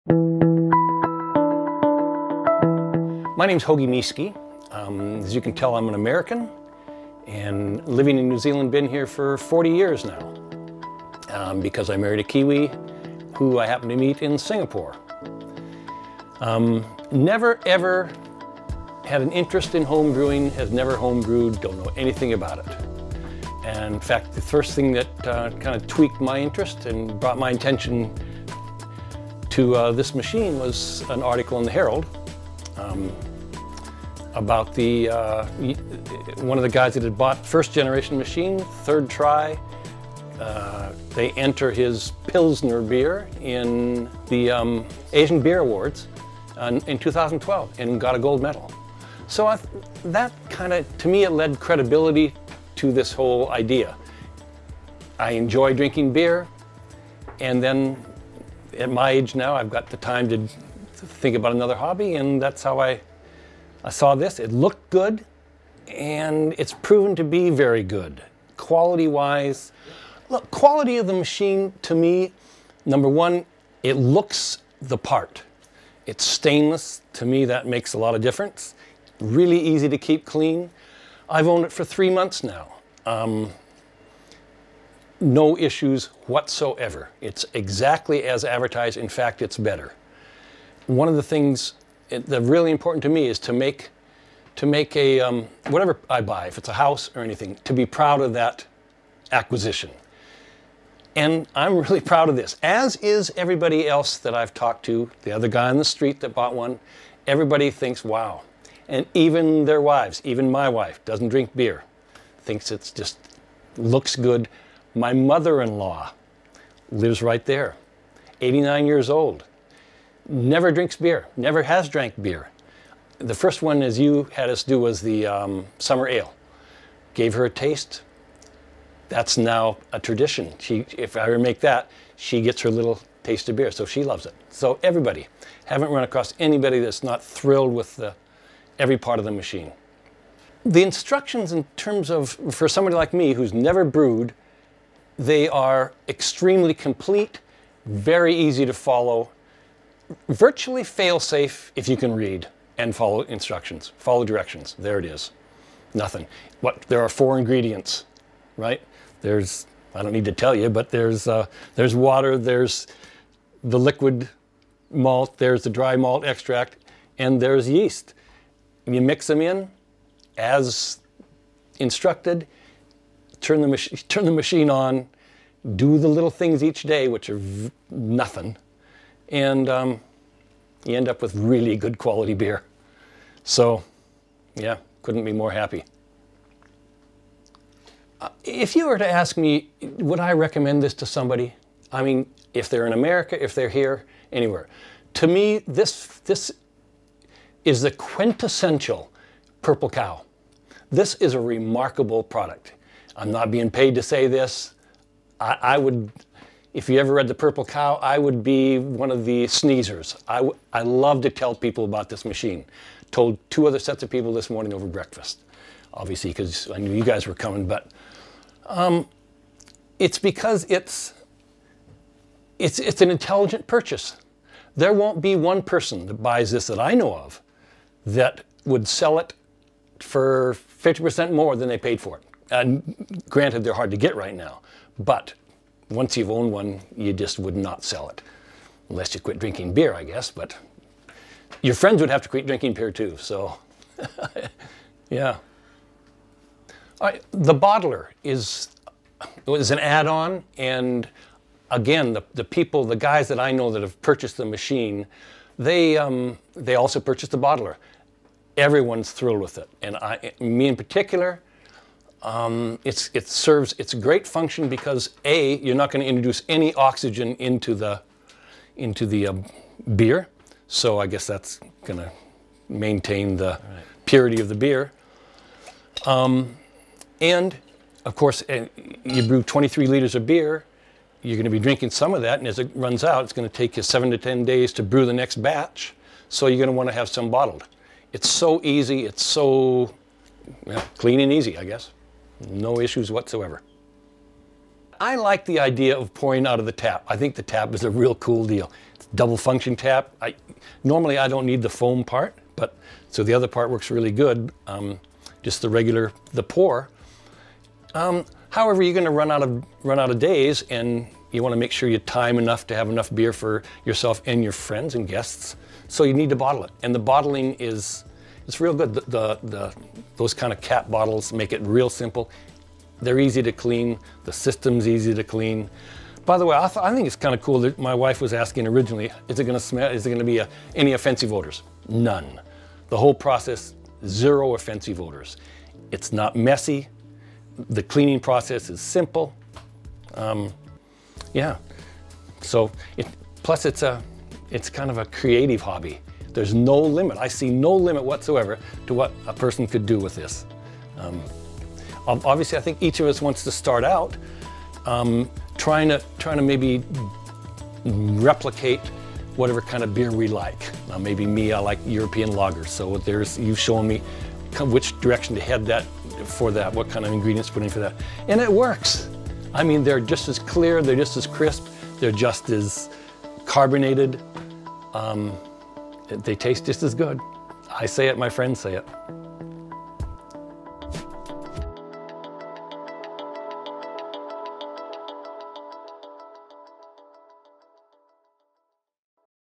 My name's Hoagy Meeske. As you can tell, I'm an American and living in New Zealand, been here for 40 years now because I married a Kiwi who I happened to meet in Singapore. Never ever had an interest in home brewing, has never home brewed, don't know anything about it. And in fact, the first thing that kind of tweaked my interest and brought my attention to this machine was an article in the Herald about the one of the guys that had bought first generation machine, third try. They enter his Pilsner beer in the Asian Beer Awards in 2012 and got a gold medal. So that kind of, to me, it led credibility to this whole idea. I enjoy drinking beer, and then at my age now, I've got the time to think about another hobby, and that's how I saw this. It looked good, and it's proven to be very good. Quality-wise, look, quality of the machine, to me, number one, it looks the part. It's stainless. To me, that makes a lot of difference. Really easy to keep clean. I've owned it for 3 months now. No issues whatsoever. It's exactly as advertised. In fact, it's better. One of the things that's really important to me is to make a, whatever I buy, if it's a house or anything, to be proud of that acquisition. And I'm really proud of this, as is everybody else that I've talked to, the other guy on the street that bought one. Everybody thinks, wow. And even their wives, even my wife, doesn't drink beer, thinks it's just looks good. My mother-in-law lives right there, 89 years old, never drinks beer, never has drank beer. The first one, as you had us do, was the summer ale. Gave her a taste. That's now a tradition. If I ever make that, she gets her little taste of beer, so she loves it. So everybody, haven't run across anybody that's not thrilled with every part of the machine. The instructions in terms of, for somebody like me who's never brewed, they are extremely complete, very easy to follow, virtually fail-safe if you can read and follow instructions, follow directions. There it is. Nothing. There are 4 ingredients, right? There's, I don't need to tell you, but there's water, there's the liquid malt, there's the dry malt extract, and there's yeast. You mix them in as instructed, turn the machine on, do the little things each day, which are nothing, and you end up with really good quality beer. So, yeah, couldn't be more happy. If you were to ask me, would I recommend this to somebody? I mean, if they're in America, if they're here, anywhere. To me, this is the quintessential Purple Cow. This is a remarkable product. I'm not being paid to say this. I would, if you ever read The Purple Cow, I would be one of the sneezers. I love to tell people about this machine. Told 2 other sets of people this morning over breakfast. Obviously, because I knew you guys were coming, but it's because it's an intelligent purchase. There won't be one person that buys this that I know of that would sell it for 50% more than they paid for it. And granted, they're hard to get right now, but once you've owned one, you just would not sell it. Unless you quit drinking beer, I guess, but your friends would have to quit drinking beer too, so yeah. All right, the bottler is an add-on, and again, the guys that I know that have purchased the machine, they also purchased the bottler. Everyone's thrilled with it, and me in particular, it's a great function because A, you're not going to introduce any oxygen into the beer, so I guess that's going to maintain the purity of the beer. And of course, you brew 23 liters of beer, you're going to be drinking some of that, and as it runs out, it's going to take you 7 to 10 days to brew the next batch, so you're going to want to have some bottled. It's so easy, it's so clean and easy, I guess. No issues whatsoever. I like the idea of pouring out of the tap. I think the tap is a real cool deal. It's double function tap. Normally I don't need the foam part, but so the other part works really good. Just the pour. However, you're going to run out of days, and you want to make sure you time enough to have enough beer for yourself and your friends and guests. So you need to bottle it, and the bottling it's real good. Those kind of cap bottles make it real simple. They're easy to clean. The system's easy to clean. By the way, I think it's kind of cool that my wife was asking originally, is it going to smell? Is there going to be any offensive odors? None. The whole process, 0 offensive odors. It's not messy. The cleaning process is simple. Yeah. So plus it's kind of a creative hobby. There's no limit. I see no limit whatsoever to what a person could do with this. Obviously, I think each of us wants to start out trying to maybe replicate whatever kind of beer we like. Now, maybe me, I like European lagers. So you've shown me which direction to head for that, what kind of ingredients to put in for that. And it works. I mean, they're just as clear, they're just as crisp, they're just as carbonated. They taste just as good. I say it, my friends say it.